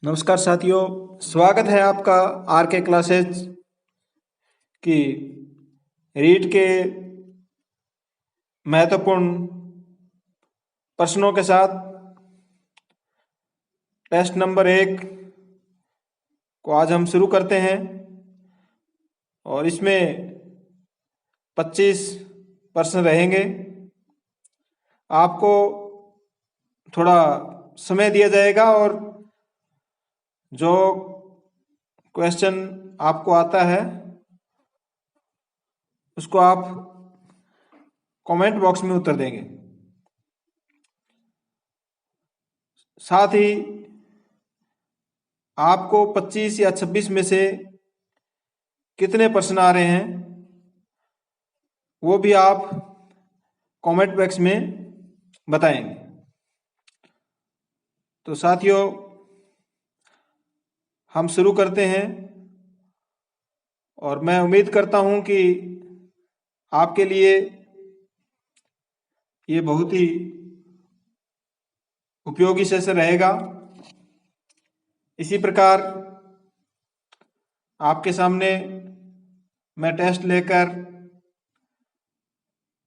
नमस्कार साथियों, स्वागत है आपका आर के क्लासेज की रीट के महत्वपूर्ण प्रश्नों के साथ। टेस्ट नंबर 1 को आज हम शुरू करते हैं और इसमें 25 प्रश्न रहेंगे। आपको थोड़ा समय दिया जाएगा और जो क्वेश्चन आपको आता है उसको आप कमेंट बॉक्स में उत्तर देंगे। साथ ही आपको 25 या 26 में से कितने प्रश्न आ रहे हैं वो भी आप कमेंट बॉक्स में बताएंगे। तो साथियों, हम शुरू करते हैं और मैं उम्मीद करता हूं कि आपके लिए ये बहुत ही उपयोगी सेशन रहेगा। इसी प्रकार आपके सामने मैं टेस्ट लेकर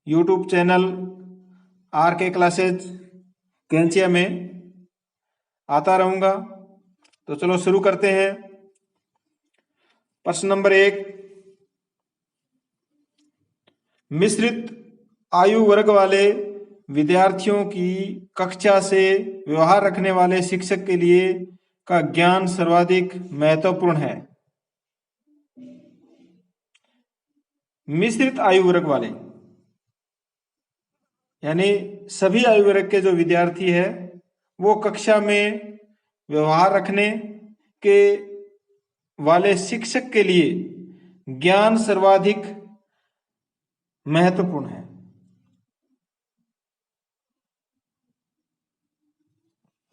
यूट्यूब चैनल आर के क्लासेज कैंचिया में आता रहूँगा। तो चलो शुरू करते हैं। प्रश्न नंबर 1, मिश्रित आयु वर्ग वाले विद्यार्थियों की कक्षा से व्यवहार रखने वाले शिक्षक के लिए का ज्ञान सर्वाधिक महत्वपूर्ण है। मिश्रित आयु वर्ग वाले यानी सभी आयु वर्ग के जो विद्यार्थी है वो कक्षा में व्यवहार रखने के वाले शिक्षक के लिए ज्ञान सर्वाधिक महत्वपूर्ण है।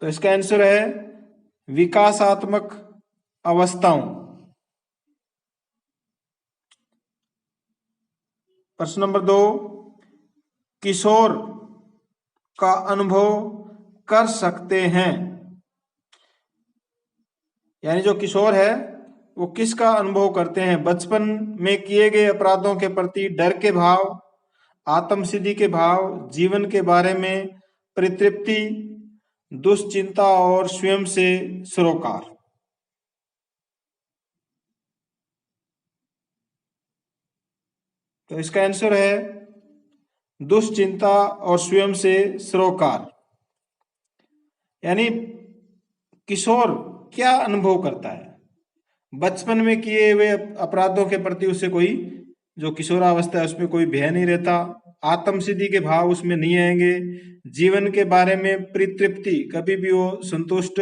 तो इसका आंसर है विकासात्मक अवस्थाओं। प्रश्न नंबर 2, किशोर का अनुभव कर सकते हैं यानी जो किशोर है वो किसका अनुभव करते हैं? बचपन में किए गए अपराधों के प्रति डर के भाव, आत्मसिद्धि के भाव, जीवन के बारे में परितृप्ति, दुश्चिंता और स्वयं से सरोकार। तो इसका आंसर है दुश्चिंता और स्वयं से सरोकार। यानी किशोर क्या अनुभव करता है? बचपन में किए हुए अपराधों के प्रति उसे कोई, जो किशोरावस्था है उसमें कोई भय नहीं रहता, आत्मसिद्धि के भाव उसमें नहीं आएंगे, जीवन के बारे में परितृप्ति, कभी भी वो संतुष्ट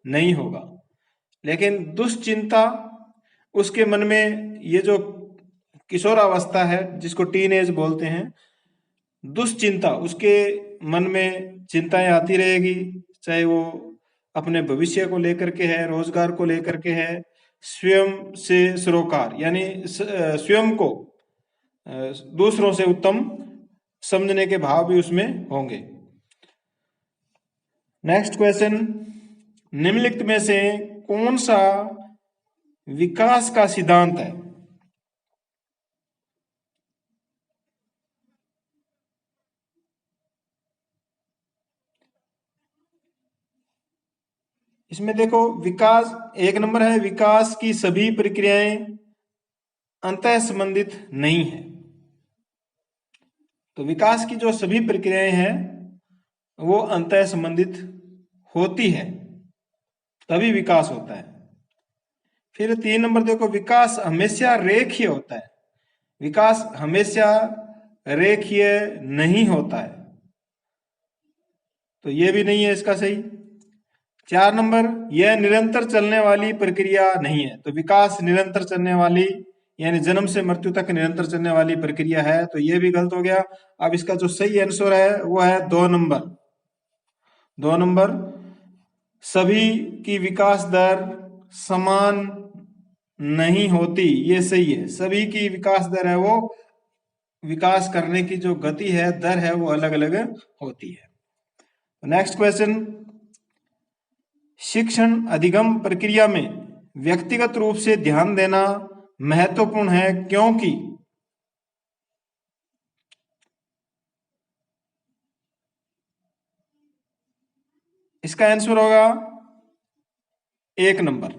नहीं होगा। लेकिन दुश्चिंता उसके मन में, ये जो किशोरावस्था है जिसको टीन एज बोलते हैं, दुश्चिंता उसके मन में चिंताएं आती रहेगी, चाहे वो अपने भविष्य को लेकर के है, रोजगार को लेकर के है। स्वयं से सरोकार यानी स्वयं को दूसरों से उत्तम समझने के भाव भी उसमें होंगे। नेक्स्ट क्वेश्चन, निम्नलिखित में से कौन सा विकास का सिद्धांत है? इसमें देखो, विकास एक नंबर है, विकास की सभी प्रक्रियाएं अंतः संबंधित नहीं है। तो विकास की जो सभी प्रक्रियाएं हैं वो अंतः संबंधित होती है, तभी विकास होता है। फिर 3 नंबर देखो, विकास हमेशा रेखीय होता है। विकास हमेशा रेखीय नहीं होता है, तो ये भी नहीं है इसका सही। 4 नंबर, यह निरंतर चलने वाली प्रक्रिया नहीं है। तो विकास निरंतर चलने वाली यानी जन्म से मृत्यु तक निरंतर चलने वाली प्रक्रिया है, तो ये भी गलत हो गया। अब इसका जो सही आंसर है वो है 2 नंबर। 2 नंबर, सभी की विकास दर समान नहीं होती, ये सही है। सभी की विकास दर है वो, विकास करने की जो गति है, दर है, वो अलग अलग होती है। नेक्स्ट क्वेश्चन, शिक्षण अधिगम प्रक्रिया में व्यक्तिगत रूप से ध्यान देना महत्वपूर्ण है क्योंकि इसका आंसर होगा 1 नंबर।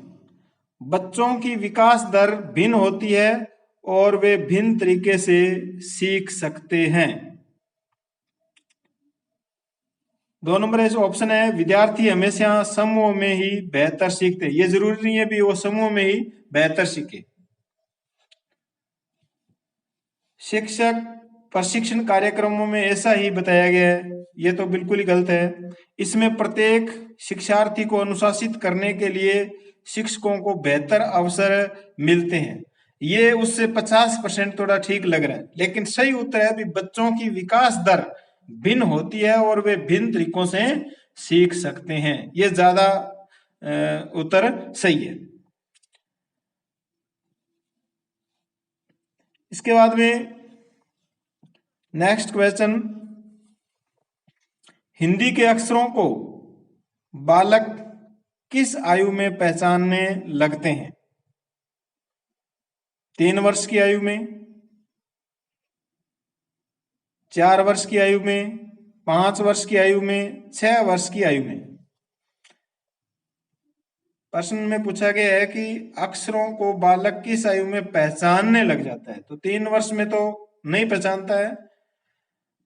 बच्चों की विकास दर भिन्न होती है और वे भिन्न तरीके से सीख सकते हैं। 2 नंबर ऐसा ऑप्शन है, विद्यार्थी हमेशा समूह में ही बेहतर सीखते हैं। ये जरूरी नहीं है भी वो समूह में ही बेहतर सीखे। शिक्षक प्रशिक्षण कार्यक्रमों में ऐसा ही बताया गया है, ये तो बिल्कुल ही गलत है। इसमें प्रत्येक शिक्षार्थी को अनुशासित करने के लिए शिक्षकों को बेहतर अवसर मिलते हैं। ये उससे 50% थोड़ा ठीक लग रहा है, लेकिन सही उत्तर है भी बच्चों की विकास दर भिन्न होती है और वे भिन्न तरीकों से सीख सकते हैं। ये ज्यादा उत्तर सही है। इसके बाद में नेक्स्ट क्वेश्चन, हिंदी के अक्षरों को बालक किस आयु में पहचानने लगते हैं? 3 वर्ष की आयु में, 4 वर्ष की आयु में, 5 वर्ष की आयु में, 6 वर्ष की आयु में। प्रश्न में पूछा गया है कि अक्षरों को बालक किस आयु में पहचानने लग जाता है। तो 3 वर्ष में तो नहीं पहचानता है,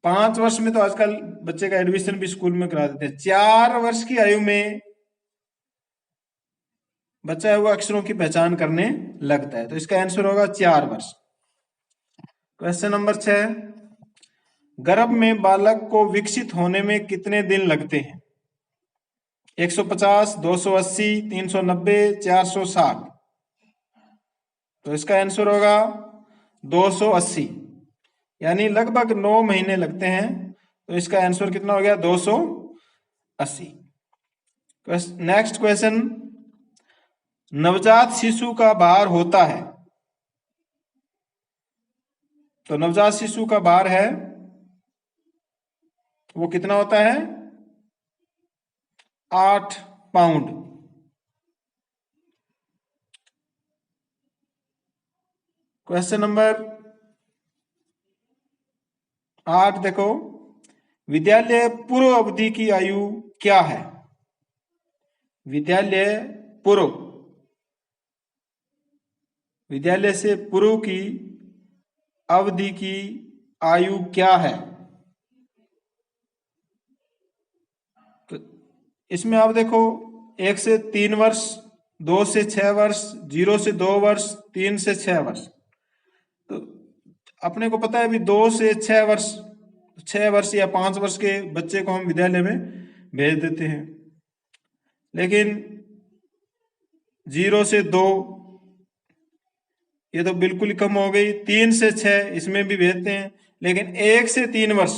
5 वर्ष में तो आजकल बच्चे का एडमिशन भी स्कूल में करा देते हैं, 4 वर्ष की आयु में बच्चा है वो अक्षरों की पहचान करने लगता है। तो इसका आंसर होगा 4 वर्ष। क्वेश्चन नंबर 6, गर्भ में बालक को विकसित होने में कितने दिन लगते हैं? 150, 280, 390, 460। तो इसका आंसर होगा 280, यानी लगभग 9 महीने लगते हैं। तो इसका आंसर कितना हो गया? 280। नेक्स्ट क्वेश्चन, नवजात शिशु का भार होता है, तो नवजात शिशु का भार है वो कितना होता है? 8 पाउंड। क्वेश्चन नंबर 8 देखो, विद्यालय पूर्व अवधि की आयु क्या है? विद्यालय पूर्व, विद्यालय से पूर्व की अवधि की आयु क्या है? तो इसमें आप देखो 1 से 3 वर्ष, 2 से 6 वर्ष, 0 से 2 वर्ष, 3 से 6 वर्ष। तो अपने को पता है भी 2 से 6 वर्ष, 6 वर्ष या 5 वर्ष के बच्चे को हम विद्यालय में भेज देते हैं, लेकिन 0 से 2 ये तो बिल्कुल ही कम हो गई, 3 से 6 इसमें भी भेजते हैं, लेकिन 1 से 3 वर्ष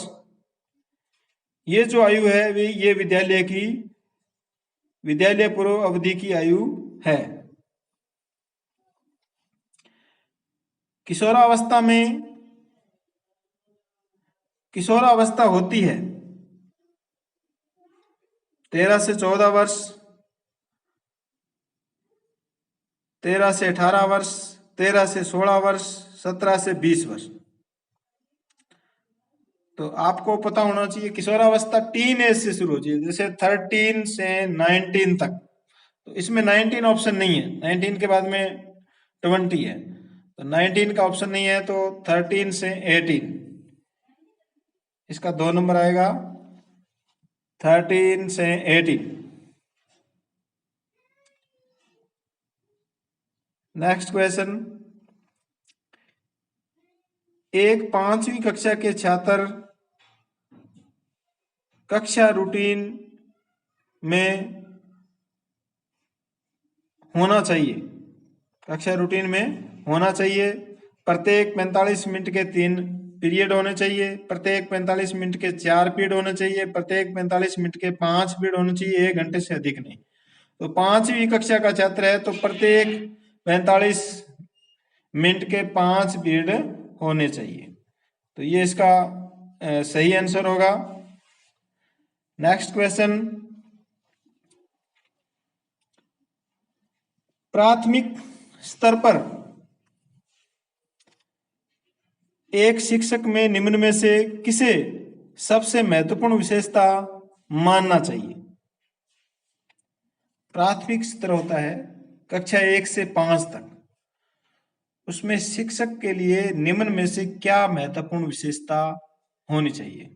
ये जो आयु है ये विद्यालय पूर्व अवधि की आयु है। किशोरावस्था होती है 13 से 14 वर्ष, 13 से 18 वर्ष, 13 से 16 वर्ष, 17 से 20 वर्ष। तो आपको पता होना चाहिए किशोरावस्था टीन एज से शुरू होती है, जैसे 13 से 19 तक। तो इसमें 19 ऑप्शन नहीं है, 19 के बाद में 20 है, तो 19 का ऑप्शन नहीं है, तो 13 से 18 इसका 2 नंबर आएगा, 13 से 18। नेक्स्ट क्वेश्चन, एक 5वीं कक्षा के छात्र कक्षा रूटीन में होना चाहिए, कक्षा रूटीन में होना चाहिए, प्रत्येक 45 मिनट के 3 पीरियड होने चाहिए, प्रत्येक 45 मिनट के 4 पीरियड होने चाहिए, प्रत्येक 45 मिनट के 5 पीरियड होने चाहिए, 1 घंटे से अधिक नहीं। तो 5वीं कक्षा का छात्र है तो प्रत्येक 45 मिनट के 5 पीरियड होने चाहिए। तो ये इसका सही आंसर होगा। नेक्स्ट क्वेश्चन, प्राथमिक स्तर पर एक शिक्षक में निम्न में से किसे सबसे महत्वपूर्ण विशेषता मानना चाहिए? प्राथमिक स्तर होता है कक्षा 1 से 5 तक, उसमें शिक्षक के लिए निम्न में से क्या महत्वपूर्ण विशेषता होनी चाहिए?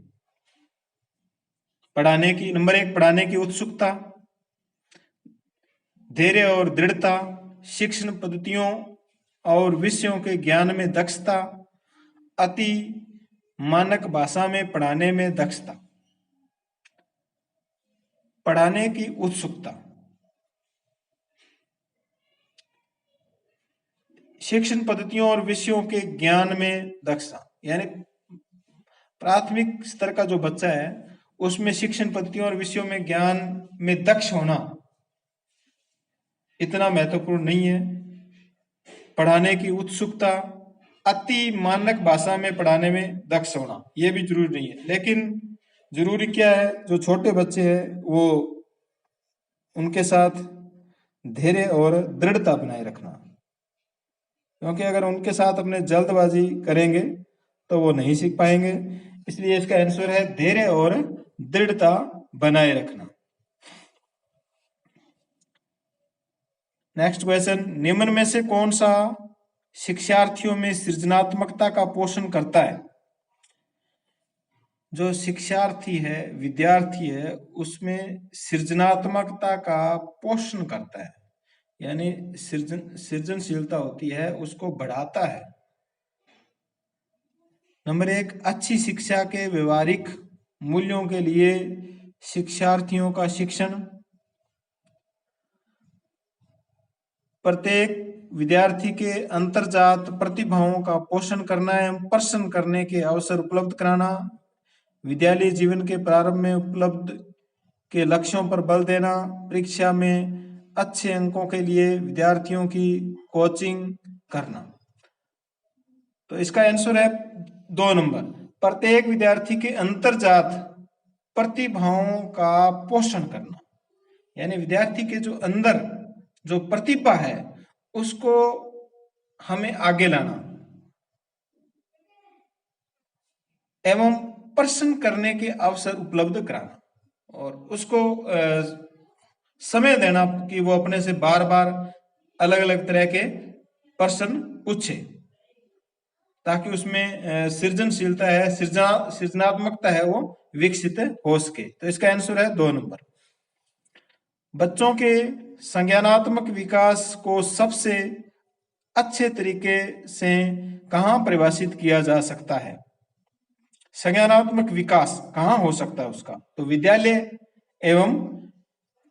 पढ़ाने की, नंबर 1 पढ़ाने की उत्सुकता, धैर्य और दृढ़ता, शिक्षण पद्धतियों और विषयों के ज्ञान में दक्षता, अति मानक भाषा में पढ़ाने में दक्षता। पढ़ाने की उत्सुकता, शिक्षण पद्धतियों और विषयों के ज्ञान में दक्षता, यानी प्राथमिक स्तर का जो बच्चा है उसमें शिक्षण पद्धतियों और विषयों में ज्ञान में दक्ष होना इतना महत्वपूर्ण नहीं है। पढ़ाने की उत्सुकता, अति मानक भाषा में पढ़ाने में दक्ष होना यह भी जरूरी नहीं है, लेकिन जरूरी क्या है, जो छोटे बच्चे हैं वो उनके साथ धैर्य और दृढ़ता बनाए रखना, क्योंकि अगर उनके साथ अपने जल्दबाजी करेंगे तो वो नहीं सीख पाएंगे। इसलिए इसका आंसर है धैर्य और दृढ़ता बनाए रखना। नेक्स्ट क्वेश्चन, निम्न में से कौन सा शिक्षार्थियों में सृजनात्मकता का पोषण करता है? जो शिक्षार्थी है, विद्यार्थी है, उसमें सृजनात्मकता का पोषण करता है, यानी सृजनशीलता होती है उसको बढ़ाता है। नंबर 1, अच्छी शिक्षा के व्यवहारिक मूल्यों के लिए शिक्षार्थियों का शिक्षण, प्रत्येक विद्यार्थी के अंतर्जात प्रतिभाओं का पोषण करना एवं प्रश्न करने के अवसर उपलब्ध कराना, विद्यालय जीवन के प्रारंभ में उपलब्ध के लक्ष्यों पर बल देना, परीक्षा में अच्छे अंकों के लिए विद्यार्थियों की कोचिंग करना। तो इसका आंसर है 2 नंबर, प्रत्येक विद्यार्थी के अंतर्जात प्रतिभाओं का पोषण करना, यानी विद्यार्थी के जो अंदर जो प्रतिभा है उसको हमें आगे लाना एवं प्रश्न करने के अवसर उपलब्ध कराना और उसको समय देना कि वो अपने से बार बार अलग अलग तरह के प्रश्न पूछे, ताकि उसमें सृजनशीलता है, सृजनात्मकता है वो विकसित हो सके। तो इसका आंसर है 2 नंबर। बच्चों के संज्ञानात्मक विकास को सबसे अच्छे तरीके से कहाँ परिभाषित किया जा सकता है? संज्ञानात्मक विकास कहाँ हो सकता है उसका? तो विद्यालय एवं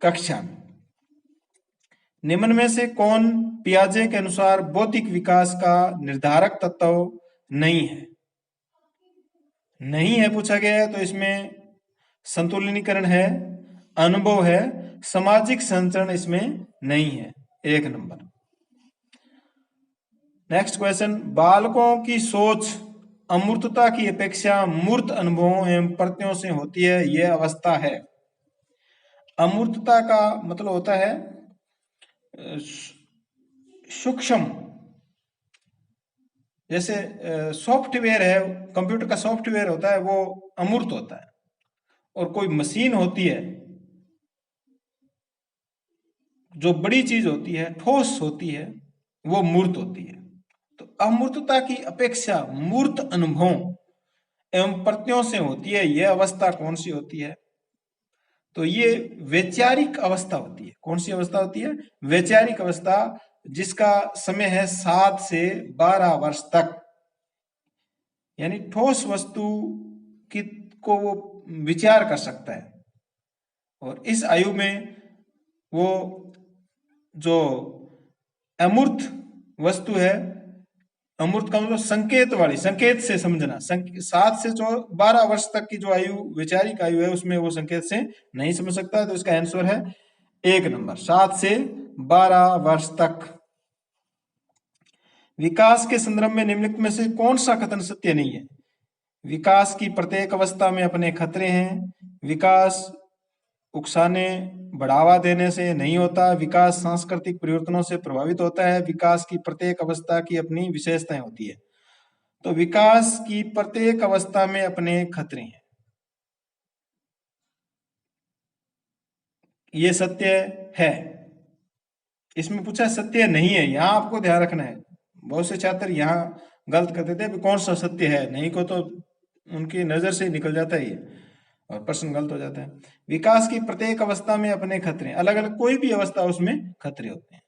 कक्षा में। निम्न में से कौन पियाजे के अनुसार बौद्धिक विकास का निर्धारक तत्व नहीं है? नहीं है पूछा गया है, तो इसमें संतुलनीकरण है, अनुभव है, सामाजिक संचरण इसमें नहीं है, 1 नंबर। नेक्स्ट क्वेश्चन, बालकों की सोच अमूर्तता की अपेक्षा मूर्त अनुभवों एवं प्रत्ययों से होती है, यह अवस्था है। अमूर्तता का मतलब होता है सूक्ष्म, जैसे सॉफ्टवेयर है, कंप्यूटर का सॉफ्टवेयर होता है वो अमूर्त होता है, और कोई मशीन होती है जो बड़ी चीज होती है, ठोस होती है, वो मूर्त होती है। तो अमूर्तता की अपेक्षा मूर्त अनुभवों एवं प्रत्ययों से होती है, यह अवस्था कौन सी होती है? तो ये वैचारिक अवस्था होती है। कौन सी अवस्था होती है? वैचारिक अवस्था, जिसका समय है 7 से 12 वर्ष तक, यानी ठोस वस्तु की को वो विचार कर सकता है, और इस आयु में वो जो अमूर्त वस्तु है, अमूर्त का मतलब संकेत वाली, संकेत से समझना, 7 से 12 वर्ष तक की जो आयु वैचारिक आयु है उसमें वो संकेत से नहीं समझ सकता। तो इसका आंसर है 1 नंबर, 7 से 12 वर्ष तक। विकास के संदर्भ में निम्नलिखित में से कौन सा कथन सत्य नहीं है? विकास की प्रत्येक अवस्था में अपने खतरे हैं, विकास उकसाने बढ़ावा देने से नहीं होता। विकास सांस्कृतिक परिवर्तनों से प्रभावित होता है। विकास की प्रत्येक अवस्था की अपनी विशेषताएं होती है। तो विकास की प्रत्येक अवस्था में अपने खतरे हैं, ये सत्य है। इसमें पूछा सत्य नहीं है, यहां आपको ध्यान रखना है। बहुत से छात्र यहाँ गलत कर देते हैं, कौन सा सत्य है, नहीं को तो उनकी नजर से निकल जाता है ये, और प्रश्न गलत हो जाता है। विकास की प्रत्येक अवस्था में अपने खतरे, अलग अलग कोई भी अवस्था उसमें खतरे होते हैं।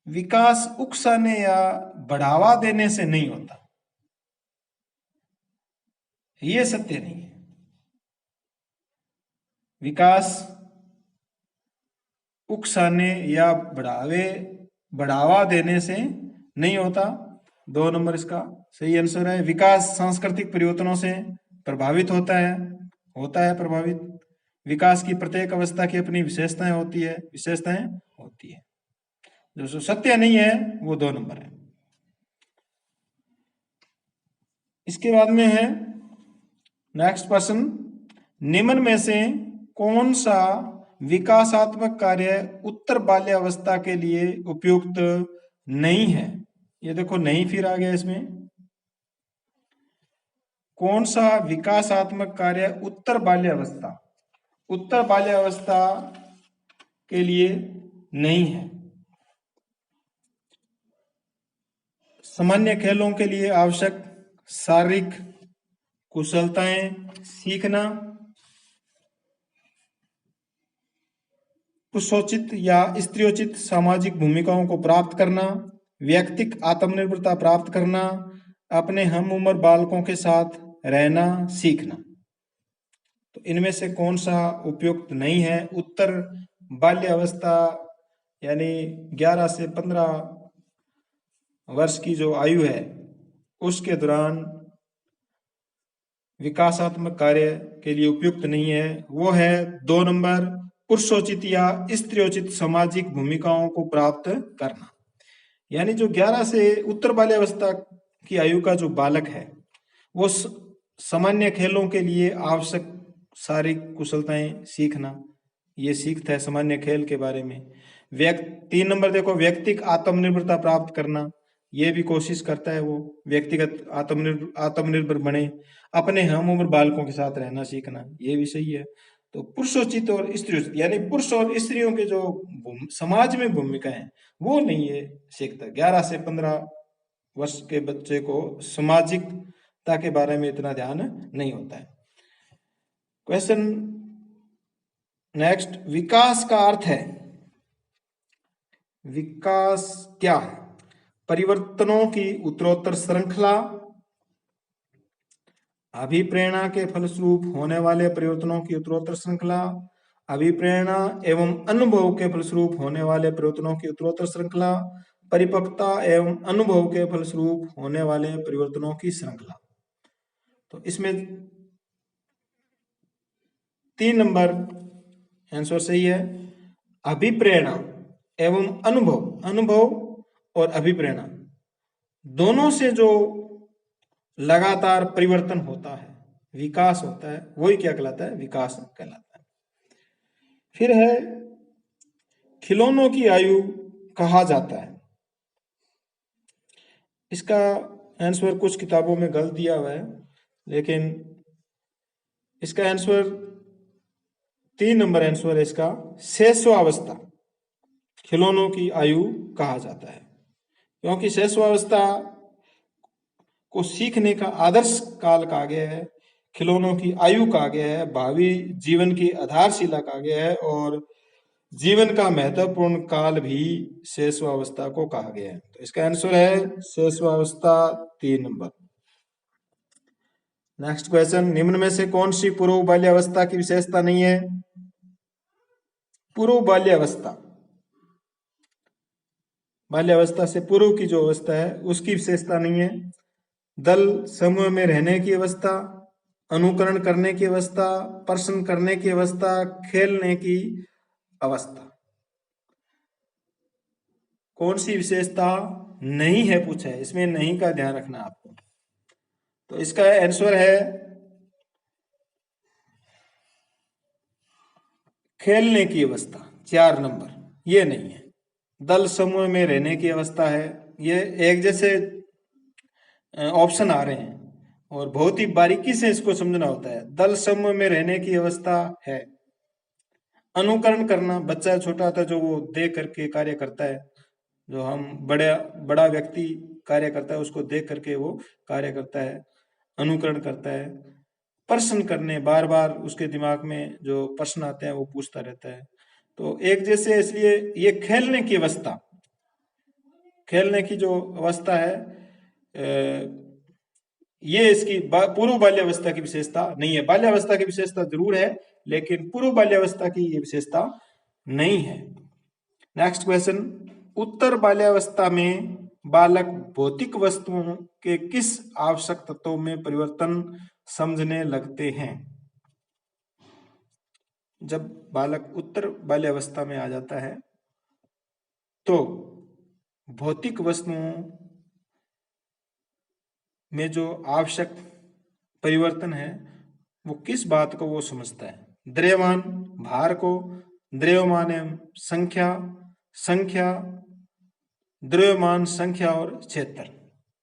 विकास उकसाने या बढ़ावा देने से नहीं होता, ये सत्य नहीं है। विकास उकसाने या बढ़ावा देने से नहीं होता। 2 नंबर इसका सही आंसर है। विकास सांस्कृतिक परिवर्तनों से प्रभावित होता है प्रभावित। विकास की प्रत्येक अवस्था की अपनी विशेषताएं होती है। जो सत्य नहीं है वो 2 नंबर है। इसके बाद में है नेक्स्ट प्रश्न, निम्न में से कौन सा विकासात्मक कार्य उत्तर बाल्यावस्था के लिए उपयुक्त नहीं है? ये देखो नहीं फिर आ गया इसमें। कौन सा विकासात्मक कार्य उत्तर बाल्यावस्था के लिए नहीं है? सामान्य खेलों के लिए आवश्यक शारीरिक कुशलताएं सीखना, पुरुषोचित या स्त्रियोचित सामाजिक भूमिकाओं को प्राप्त करना, व्यक्तिगत आत्मनिर्भरता प्राप्त करना, अपने हम उम्र बालकों के साथ रहना सीखना। तो इनमें से कौन सा उपयुक्त नहीं है? उत्तर बाल्यावस्था यानी 11 से 15 वर्ष की जो आयु है उसके दौरान विकासात्मक कार्य के लिए उपयुक्त नहीं है, वो है 2 नंबर, पुरुषोचित या स्त्रियोचित सामाजिक भूमिकाओं को प्राप्त करना। यानी जो 11 से उत्तर बाल्यावस्था की आयु का जो बालक है वो सामान्य खेलों के लिए आवश्यक शारीरिक कुशलताएं सीखना, ये सीखता है सामान्य खेल के बारे में। 3 नंबर देखो, व्यक्तिगत आत्मनिर्भरता प्राप्त करना, ये भी कोशिश करता है वो व्यक्तिगत आत्मनिर्भर बने। अपने हम उम्र बालकों के साथ रहना सीखना, ये भी सही है। तो पुरुषोचित और स्त्रियोचित यानी पुरुष और स्त्रियों के जो समाज में भूमिका है वो नहीं है सीखता। 11 से 15 वर्ष के बच्चे को सामाजिकता के बारे में इतना ध्यान नहीं होता है। क्वेश्चन नेक्स्ट, विकास का अर्थ है, विकास क्या है? परिवर्तनों की उत्तरोत्तर श्रृंखला, अभिप्रेरणा के फलस्वरूप होने वाले परिवर्तनों की उत्तरोत्तर श्रृंखला, अभिप्रेरणा एवं अनुभव के फलस्वरूप होने वाले परिवर्तनों की उत्तरोत्तर श्रृंखला, परिपक्वता एवं अनुभव के फलस्वरूप होने वाले परिवर्तनों की श्रृंखला। तो इसमें 3 नंबर आंसर सही है। अभिप्रेरणा एवं अनुभव और अभिप्रेरणा दोनों से जो लगातार परिवर्तन होता है, विकास होता है, वही क्या कहलाता है? विकास कहलाता है। फिर है खिलौनों की आयु कहा जाता है। इसका आंसर कुछ किताबों में गलत दिया हुआ है, लेकिन इसका आंसर 3 नंबर आंसर है इसका, शैशवावस्था खिलौनों की आयु कहा जाता है, क्योंकि शैशवावस्था को सीखने का आदर्श काल कहा गया है, खिलौनों की आयु कहा गया है, भावी जीवन की आधारशिला कहा गया है, और जीवन का महत्वपूर्ण काल भी शैशवावस्था को कहा गया है। तो इसका आंसर है शैशवावस्था, 3 नंबर। नेक्स्ट क्वेश्चन, निम्न में से कौन सी पूर्व बाल्यावस्था की विशेषता नहीं है? पूर्व बाल्यावस्था से पूर्व की जो अवस्था है उसकी विशेषता नहीं है। दल समूह में रहने की अवस्था, अनुकरण करने की अवस्था, प्रश्न करने की अवस्था, खेलने की अवस्था। कौन सी विशेषता नहीं है पूछा है, इसमें नहीं का ध्यान रखना आपको। तो इसका आंसर है खेलने की अवस्था 4 नंबर, ये नहीं है। दल समूह में रहने की अवस्था है, ये एक जैसे ऑप्शन आ रहे हैं और बहुत ही बारीकी से इसको समझना होता है। दल समूह में रहने की अवस्था है। अनुकरण करना, बच्चा छोटा होता है जो वो देख करके कार्य करता है, जो हम बड़ा व्यक्ति कार्य करता है उसको देख करके वो कार्य करता है, अनुकरण करता है। प्रश्न करने, बार बार उसके दिमाग में जो प्रश्न आते हैं वो पूछता रहता है। तो एक जैसे, इसलिए ये खेलने की अवस्था, खेलने की जो अवस्था है ये इसकी पूर्व बाल्यावस्था की विशेषता नहीं है। बाल्यावस्था की विशेषता जरूर है लेकिन पूर्व बाल्यावस्था की ये विशेषता नहीं है। नेक्स्ट क्वेश्चन, उत्तर बाल्यावस्था में बालक भौतिक वस्तुओं के किस आवश्यक तत्वों में परिवर्तन समझने लगते हैं? जब बालक उत्तर बाल्यावस्था में आ जाता है तो भौतिक वस्तुओं में जो आवश्यक परिवर्तन है वो किस बात को वो समझता है? द्रव्यमान, भार को, द्रव्यमान एवं संख्या, संख्या, द्रव्यमान, संख्या और क्षेत्र।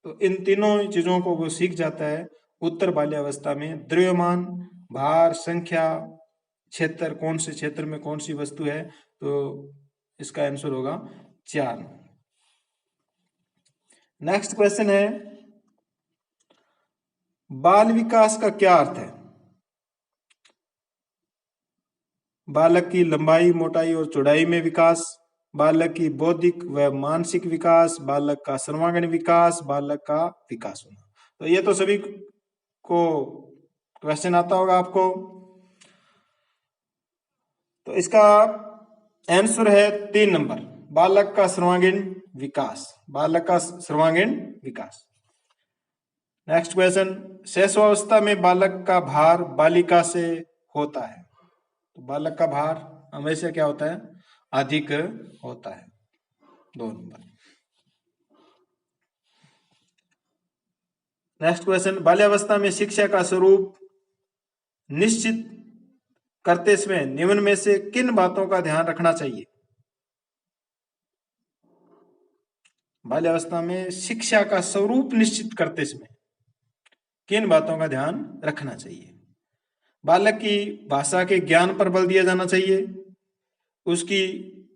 तो इन तीनों चीजों को वो सीख जाता है उत्तर बाल्यावस्था में। द्रव्यमान, भार, संख्या, क्षेत्र, कौन से क्षेत्र में कौन सी वस्तु है, तो इसका आंसर होगा 4। नेक्स्ट क्वेश्चन है, बाल विकास का क्या अर्थ है? बालक की लंबाई, मोटाई और चौड़ाई में विकास, बालक की बौद्धिक व मानसिक विकास, बालक का सर्वांगीण विकास, बालक का विकास होना। तो ये तो सभी को क्वेश्चन आता होगा आपको। तो इसका आंसर है 3 नंबर, बालक का सर्वांगीण विकास, बालक का सर्वांगीण विकास। नेक्स्ट क्वेश्चन, शैशवावस्था में बालक का भार बालिका से होता है, तो बालक का भार हमेशा क्या होता है? अधिक होता है। 2 नंबर। नेक्स्ट क्वेश्चन, बाल्यावस्था में शिक्षा का स्वरूप निश्चित करते समय निम्न में से किन बातों का ध्यान रखना चाहिए? बाल्यावस्था में शिक्षा का स्वरूप निश्चित करते समय किन बातों का ध्यान रखना चाहिए? बालक की भाषा के ज्ञान पर बल दिया जाना चाहिए, उसकी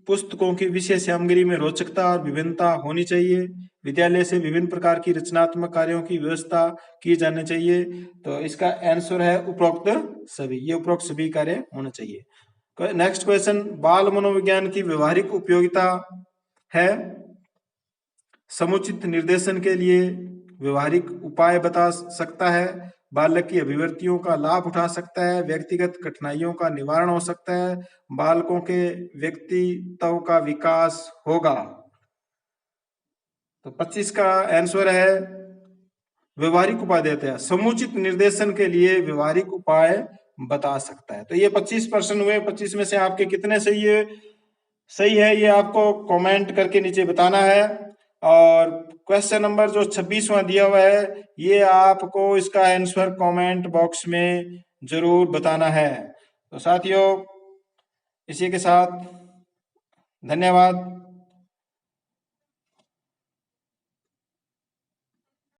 पुस्तकों की विषय सामग्री में रोचकता और विभिन्नता होनी चाहिए, विद्यालय से विभिन्न प्रकार की रचनात्मक कार्यों की व्यवस्था की जानी चाहिए। तो इसका आंसर है उपरोक्त सभी, ये उपरोक्त सभी कार्य होने चाहिए। नेक्स्ट क्वेश्चन, बाल मनोविज्ञान की व्यवहारिक उपयोगिता है, समुचित निर्देशन के लिए व्यवहारिक उपाय बता सकता है, बालक की अभिव्यक्तियों का लाभ उठा सकता है, व्यक्तिगत कठिनाइयों का निवारण हो सकता है, बालकों के व्यक्तित्व का विकास होगा। तो 25 का आंसर है व्यवहारिक उपाय देते हैं, समुचित निर्देशन के लिए व्यवहारिक उपाय बता सकता है। तो ये 25% हुए। 25 में से आपके कितने सही है ये आपको कमेंट करके नीचे बताना है। और क्वेश्चन नंबर जो 26वां दिया हुआ है ये आपको इसका आंसर कमेंट बॉक्स में जरूर बताना है। तो साथियों, इसी के साथ धन्यवाद।